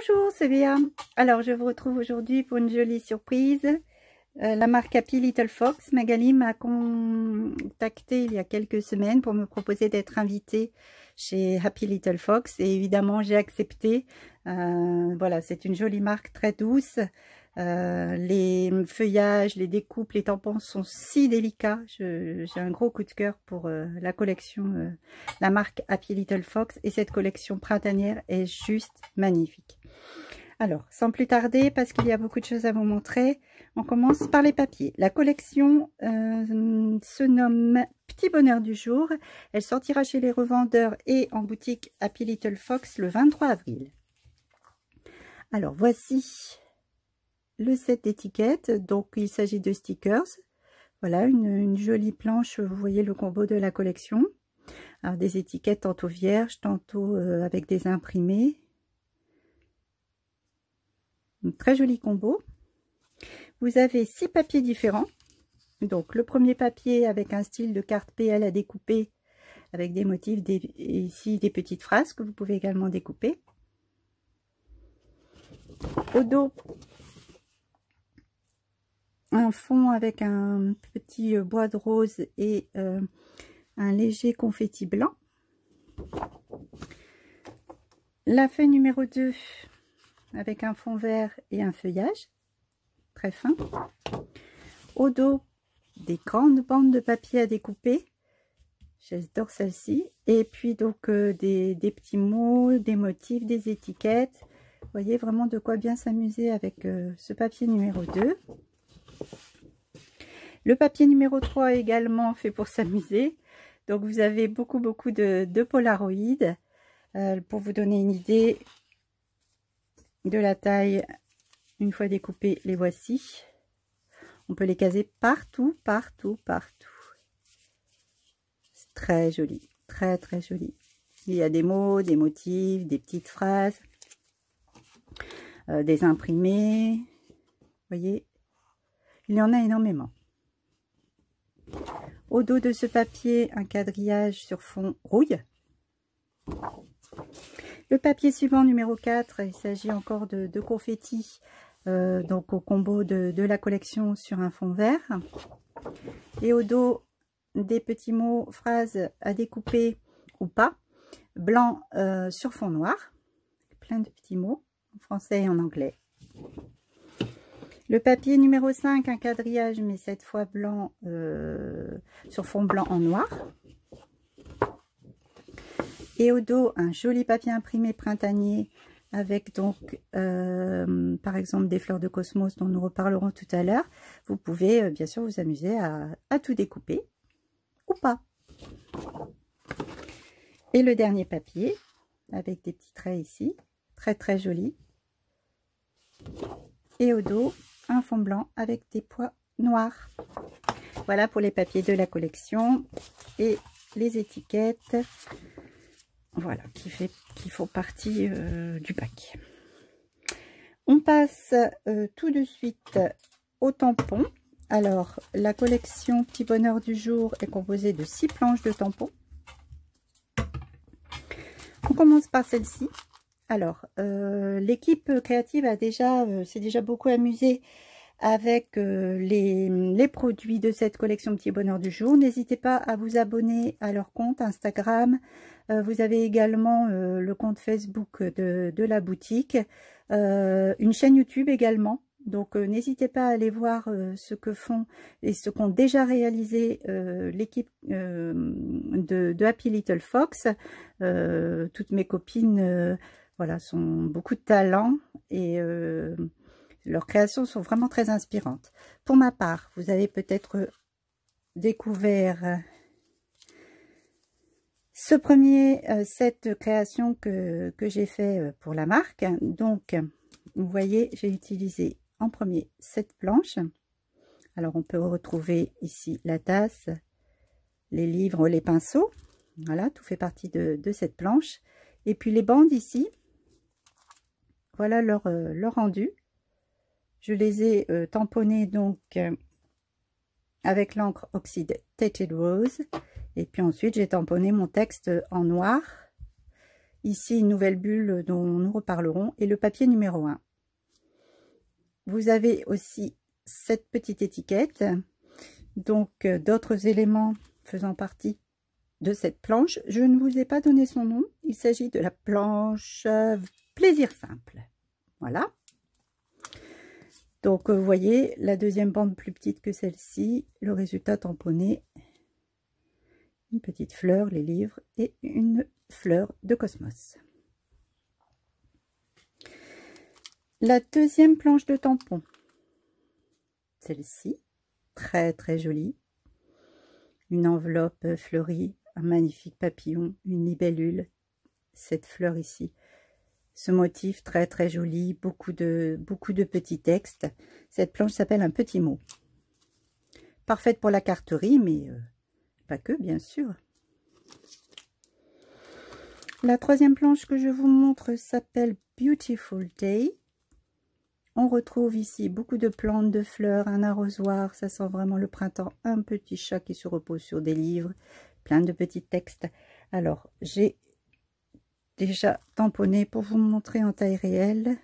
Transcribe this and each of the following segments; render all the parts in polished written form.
Bonjour, c'est Béa. Alors, je vous retrouve aujourd'hui pour une jolie surprise. La marque Happy Little Fox, Magali m'a contacté il y a quelques semaines pour me proposer d'être invitée chez Happy Little Fox. Et évidemment, j'ai accepté. Voilà, c'est une jolie marque très douce. Les feuillages, les découpes, les tampons sont si délicats. J'ai un gros coup de cœur pour la collection, la marque Happy Little Fox. Et cette collection printanière est juste magnifique. Alors, sans plus tarder, parce qu'il y a beaucoup de choses à vous montrer, on commence par les papiers. La collection se nomme Petit Bonheur du Jour. Elle sortira chez les revendeurs et en boutique Happy Little Fox le 23 avril. Alors, voici le set d'étiquettes. Donc, il s'agit de stickers. Voilà, une jolie planche. Vous voyez le combo de la collection. Alors, des étiquettes tantôt vierges, tantôt avec des imprimés. Un très joli combo. Vous avez 6 papiers différents. Donc le premier papier avec un style de carte PL à découper avec des motifs, ici des petites phrases que vous pouvez également découper. Au dos, un fond avec un petit bois de rose et un léger confetti blanc. La feuille numéro 2 avec un fond vert et un feuillage très fin. Au dos, des grandes bandes de papier à découper. J'adore celle-ci. Et puis donc des petits mots, des motifs, des étiquettes. Vous voyez vraiment de quoi bien s'amuser avec ce papier numéro 2. Le papier numéro 3 également fait pour s'amuser. Donc vous avez beaucoup de Polaroid. Pour vous donner une idée de la taille, une fois découpés, les voici. On peut les caser partout. C'est très joli, très joli. Il y a des mots, des motifs, des petites phrases, des imprimés. Vous voyez, il y en a énormément. Au dos de ce papier, un quadrillage sur fond rouille. Le papier suivant, numéro 4, il s'agit encore de confettis, donc au combo de la collection sur un fond vert. Et au dos, des petits mots, phrases à découper ou pas, blanc sur fond noir. Plein de petits mots en français et en anglais. Le papier numéro 5, un quadrillage, mais cette fois blanc sur fond blanc en noir. Et au dos, un joli papier imprimé printanier avec donc, par exemple, des fleurs de cosmos dont nous reparlerons tout à l'heure. Vous pouvez bien sûr vous amuser à tout découper ou pas. Et le dernier papier avec des petits traits ici, très joli. Et au dos, un fond blanc avec des pois noirs. Voilà pour les papiers de la collection et les étiquettes. Voilà, qui font partie du pack. On passe tout de suite au tampon. Alors, la collection Petit Bonheur du Jour est composée de 6 planches de tampons. On commence par celle-ci. Alors, l'équipe créative s'est déjà beaucoup amusée avec les produits de cette collection Petit Bonheur du Jour. N'hésitez pas à vous abonner à leur compte Instagram. Vous avez également le compte Facebook de la boutique, une chaîne YouTube également. Donc n'hésitez pas à aller voir ce que font et ce qu'ont déjà réalisé l'équipe de Happy Little Fox. Toutes mes copines voilà, sont beaucoup de talent et leurs créations sont vraiment très inspirantes. Pour ma part, vous avez peut-être découvert ce premier set de création que j'ai fait pour la marque. Donc, vous voyez, j'ai utilisé en premier cette planche. Alors, on peut retrouver ici la tasse, les livres, les pinceaux. Voilà, tout fait partie de cette planche. Et puis les bandes ici, voilà leur rendu. Je les ai tamponnées donc avec l'encre Oxydated Rose. Et puis ensuite, j'ai tamponné mon texte en noir. Ici, une nouvelle bulle dont nous reparlerons et le papier numéro 1. Vous avez aussi cette petite étiquette, donc d'autres éléments faisant partie de cette planche. Je ne vous ai pas donné son nom, il s'agit de la planche Plaisir Simple. Voilà. Donc vous voyez, la deuxième bande plus petite que celle-ci, le résultat tamponné, une petite fleur, les livres et une fleur de cosmos. La deuxième planche de tampon, celle-ci, très très jolie, une enveloppe fleurie, un magnifique papillon, une libellule, cette fleur ici, ce motif très très joli, beaucoup de petits textes. Cette planche s'appelle un petit mot, parfaite pour la carterie, mais pas que, bien sûr. La troisième planche que je vous montre s'appelle Beautiful Day. On retrouve ici beaucoup de plantes, de fleurs, un arrosoir, ça sent vraiment le printemps, un petit chat qui se repose sur des livres, plein de petits textes. Alors, j'ai déjà tamponné pour vous montrer en taille réelle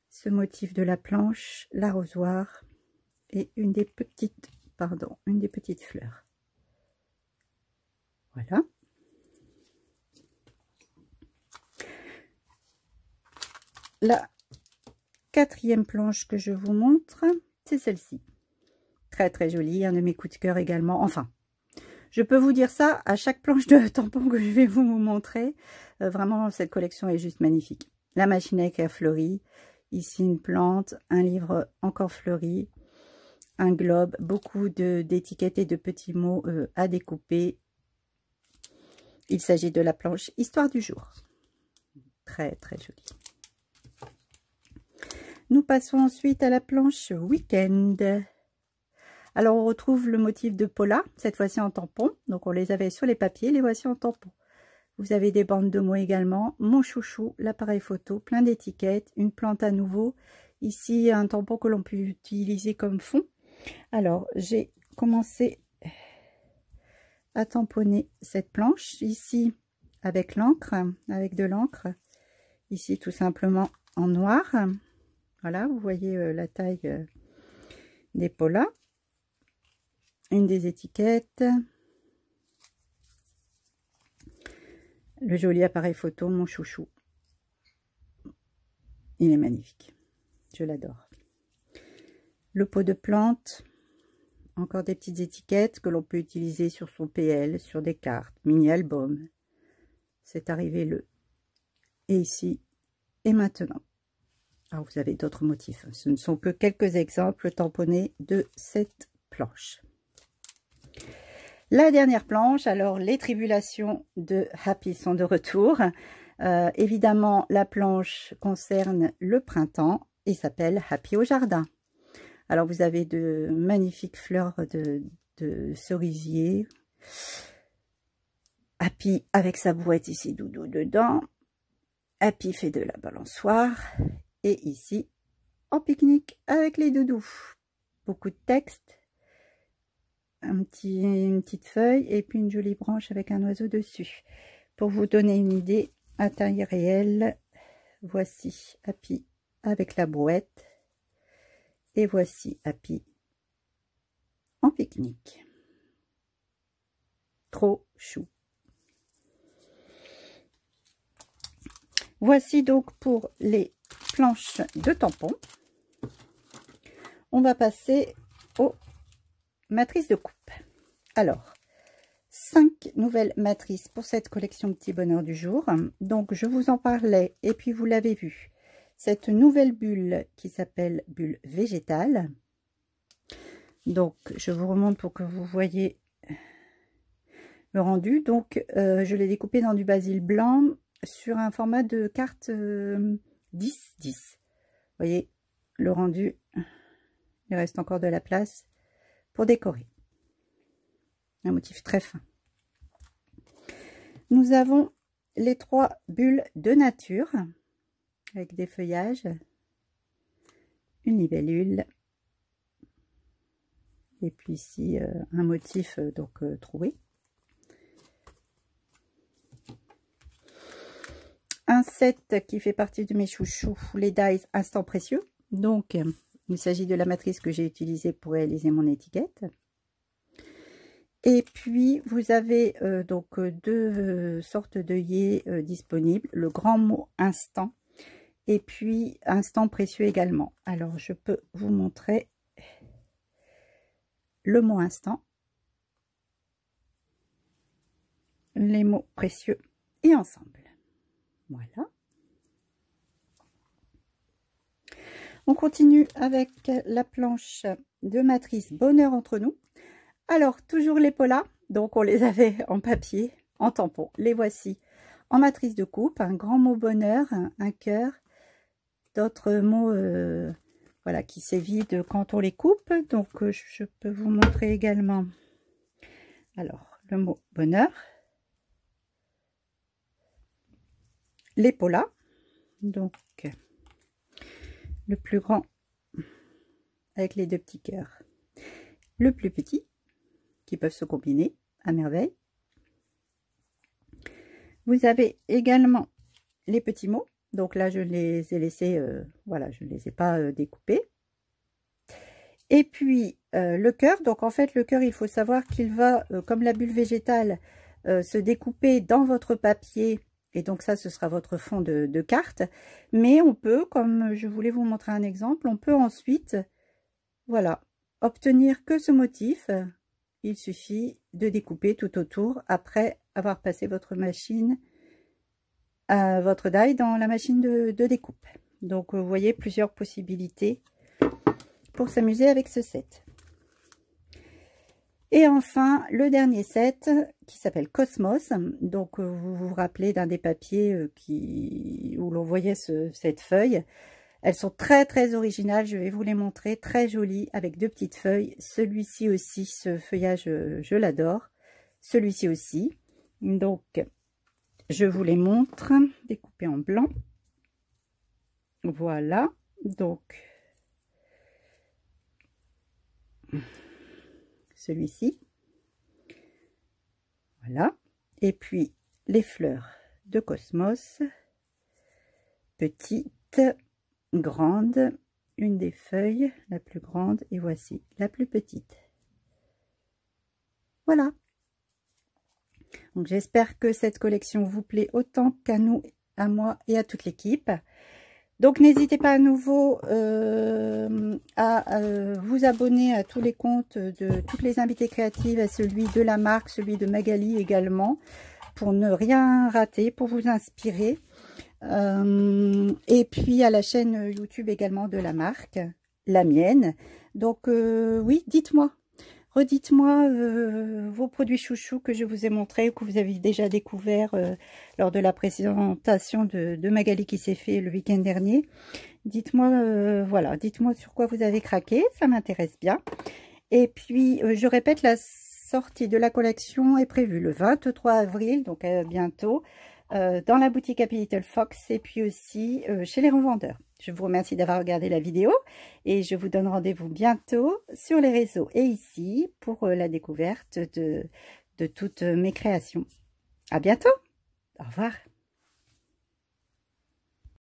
ce motif de la planche, l'arrosoir et une des petites fleurs. Voilà. La quatrième planche que je vous montre, c'est celle-ci. Très très jolie, un de mes coups de cœur également. Enfin, je peux vous dire ça à chaque planche de tampon que je vais vous montrer. Vraiment, cette collection est juste magnifique. La machine à écrire fleurie. Ici, une plante, un livre encore fleuri, un globe, beaucoup d'étiquettes et de petits mots à découper. Il s'agit de la planche Histoire du jour. Très très jolie. Nous passons ensuite à la planche Weekend. Alors, on retrouve le motif de Paula, cette fois-ci en tampon. Donc, on les avait sur les papiers, les voici en tampon. Vous avez des bandes de mots également. Mon chouchou, l'appareil photo, plein d'étiquettes, une plante à nouveau. Ici, un tampon que l'on peut utiliser comme fond. Alors, j'ai commencé à tamponner cette planche. Ici, avec l'encre, avec de l'encre. Ici, tout simplement en noir. Voilà, vous voyez la taille des Paula. Une des étiquettes. Le joli appareil photo, mon chouchou. Il est magnifique. Je l'adore. Le pot de plante. Encore des petites étiquettes que l'on peut utiliser sur son PL, sur des cartes, mini-album. C'est arrivé le. Et ici, et maintenant. Alors, vous avez d'autres motifs. Ce ne sont que quelques exemples tamponnés de cette planche. La dernière planche, alors les tribulations de Happy sont de retour. Évidemment, la planche concerne le printemps et s'appelle Happy au jardin. Alors, vous avez de magnifiques fleurs de cerisier. Happy avec sa bouette ici, doudou dedans. Happy fait de la balançoire. Et ici, en pique-nique avec les doudous. Beaucoup de texte. Une petite feuille et puis une jolie branche avec un oiseau dessus. Pour vous donner une idée, à taille réelle, voici Happy avec la brouette et voici Happy en pique-nique. Trop chou. Voici donc pour les planches de tampons. On va passer aux matrices de coupe. Alors, 5 nouvelles matrices pour cette collection Petit Bonheur du jour. Donc, je vous en parlais et puis vous l'avez vu. Cette nouvelle bulle qui s'appelle bulle végétale. Donc, je vous remonte pour que vous voyez le rendu. Donc, je l'ai découpé dans du basil blanc sur un format de carte 10-10. Vous voyez le rendu. Il reste encore de la place pour décorer. Un motif très fin. Nous avons les 3 bulles de nature avec des feuillages, une libellule et puis ici un motif donc troué. un set qui fait partie de mes chouchous, les dies Instant Précieux. Donc, il s'agit de la matrice que j'ai utilisée pour réaliser mon étiquette. Et puis, vous avez donc deux sortes d'œillets disponibles. Le grand mot Instant et puis Instant Précieux également. Alors, je peux vous montrer le mot Instant, les mots précieux et ensemble. Voilà. On continue avec la planche de matrice Bonheur entre nous. Alors, toujours les polas, donc on les avait en papier, en tampon. Les voici en matrice de coupe, un grand mot bonheur, un cœur, d'autres mots voilà, qui s'évident quand on les coupe. Donc, je peux vous montrer également, alors, le mot bonheur, les polas, donc le plus grand avec les deux petits cœurs, le plus petit, qui peuvent se combiner à merveille. Vous avez également les petits mots. Donc là, je les ai laissés, voilà, je ne les ai pas découpés. Et puis, le cœur. Donc en fait, le cœur, il faut savoir qu'il va, comme la bulle végétale, se découper dans votre papier. Et donc ça, ce sera votre fond de carte. Mais on peut, comme je voulais vous montrer un exemple, on peut ensuite, voilà, obtenir que ce motif. Il suffit de découper tout autour après avoir passé votre machine, votre die dans la machine de découpe. Donc vous voyez plusieurs possibilités pour s'amuser avec ce set. Et enfin le dernier set qui s'appelle Cosmos. Donc vous vous rappelez d'un des papiers où l'on voyait cette feuille. Elles sont très très originales, je vais vous les montrer, très jolies avec deux petites feuilles. Celui-ci aussi, ce feuillage, je l'adore. Celui-ci aussi. Donc, je vous les montre, découpés en blanc. Voilà, donc, celui-ci. Voilà. Et puis, les fleurs de Cosmos, petites, grande, une des feuilles, la plus grande, et voici la plus petite. Voilà. Donc j'espère que cette collection vous plaît autant qu'à nous, à moi et à toute l'équipe. Donc n'hésitez pas à nouveau à vous abonner à tous les comptes de toutes les invitées créatives, à celui de la marque, celui de Magali également, pour ne rien rater, pour vous inspirer. Et puis à la chaîne YouTube également de la marque, la mienne. Donc oui, dites-moi, redites-moi vos produits chouchous que je vous ai montrés ou que vous avez déjà découvert lors de la présentation de Magali qui s'est fait le week-end dernier. Dites-moi, voilà, dites-moi sur quoi vous avez craqué, ça m'intéresse bien. Et puis je répète, la sortie de la collection est prévue le 23 avril, donc bientôt. Dans la boutique Happy Little Fox et puis aussi chez les revendeurs. Je vous remercie d'avoir regardé la vidéo et je vous donne rendez-vous bientôt sur les réseaux et ici pour la découverte de toutes mes créations. À bientôt. Au revoir.